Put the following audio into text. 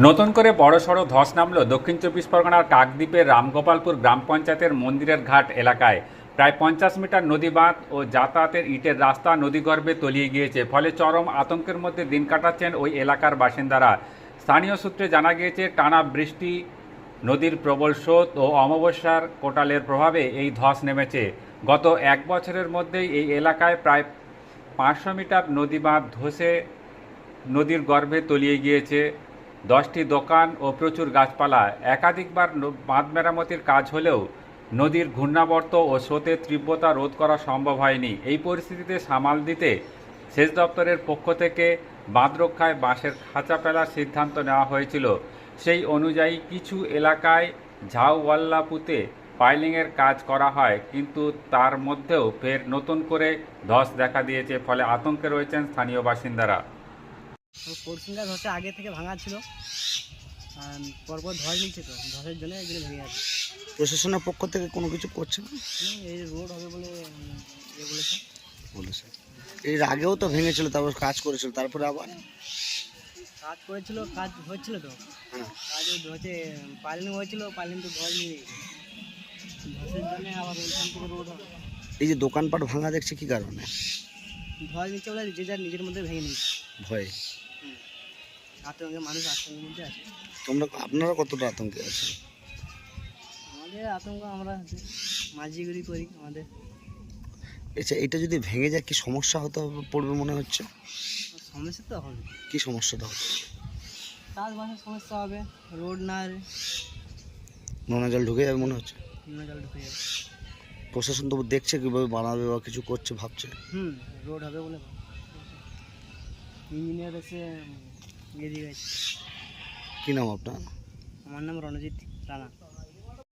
নতুন করে বড়সড় ধস নামল দক্ষিণ চব্বিশ পরগনার কাকদ্বীপের রামগোপালপুর গ্রাম পঞ্চায়েতের মন্দিরের ঘাট এলাকায়। প্রায় 50 মিটার নদী বাঁধ ও যাতায়াতের ইটের রাস্তা নদীগর্ভে তলিয়ে গিয়েছে। ফলে চরম আতঙ্কের মধ্যে দিন কাটাচ্ছেন ওই এলাকার বাসিন্দারা। স্থানীয় সূত্রে জানা গিয়েছে, টানা বৃষ্টি, নদীর প্রবল স্রোত ও অমাবস্যার কোটালের প্রভাবে এই ধস নেমেছে। গত এক বছরের মধ্যেই এই এলাকায় প্রায় 500 মিটার নদী বাঁধ ধসে নদীর গর্ভে তলিয়ে গিয়েছে। 10টি দোকান ও প্রচুর গাছপালা। একাধিকবার বাঁধ মেরামতির কাজ হলেও নদীর ঘূর্ণাবর্ত ও স্রোতের তীব্রতা রোধ করা সম্ভব হয়নি। এই পরিস্থিতিতে সামাল দিতে সেচ দপ্তরের পক্ষ থেকে বাঁধ রক্ষায় বাঁশের খাঁচা ফেলার সিদ্ধান্ত নেওয়া হয়েছিল। সেই অনুযায়ী কিছু এলাকায় ঝাউওয়াল্লা পুঁতে পাইলিংয়ের কাজ করা হয়, কিন্তু তার মধ্যেও ফের নতুন করে ধস দেখা দিয়েছে। ফলে আতঙ্কে রয়েছেন স্থানীয় বাসিন্দারা। পোর্শনটা ধসে আগে থেকে ভাঙা ছিল, আর পরপর ধস নিচ্ছে, তো ধসের জন্য এগুলো ভেঙে আছে। প্রশাসনের পক্ষ থেকে কোনো কিছু করছে না? এই রোড হবে বলে বলেছে। এর আগেও তো ভেঙেছিল, তারপর কাজ করেছিল, তারপরে আবার কাজ করেছিল, কাজ হচ্ছিল তো। হ্যাঁ। কাজ হচ্ছে, পাইলিং হয়েছিল, পাইলিং তো ধস নিয়ে ধসের জন্য আবার ওইখান থেকে রোড হবে। এই যে দোকানপাট ভাঙা দেখছে কি কারণে? ধস নিচ্ছে বলে যে যার নিজের মধ্যে ভেঙে নিচ্ছে। ভয়ে আতঙ্কে মানুষ আতঙ্কের মধ্যে আছে। আপনারা কতটা আতঙ্কে আছেন? আমাদের আতঙ্ক, আমরা মাঝিগিরি করি আমাদের। আচ্ছা, এটা যদি ভেঙে যায় কি সমস্যা পড়বে মনে হচ্ছে? সমস্যা তো হবে। কি সমস্যাটা হবে? চাষবাসের সমস্যা হবে, রোড না নোনা জল ঢুকে যাবে মনে হচ্ছে। নোনা জল ঢুকে যাবে। প্রশাসন তো দেখছে কিভাবে বানাবে বা কিছু করছে, ভাবছে। রোড হবে বলে ইঞ্জিনিয়ার এসে এদিকে গেছে। কি নাম আপনার? আমার নাম রণজিৎ রানা।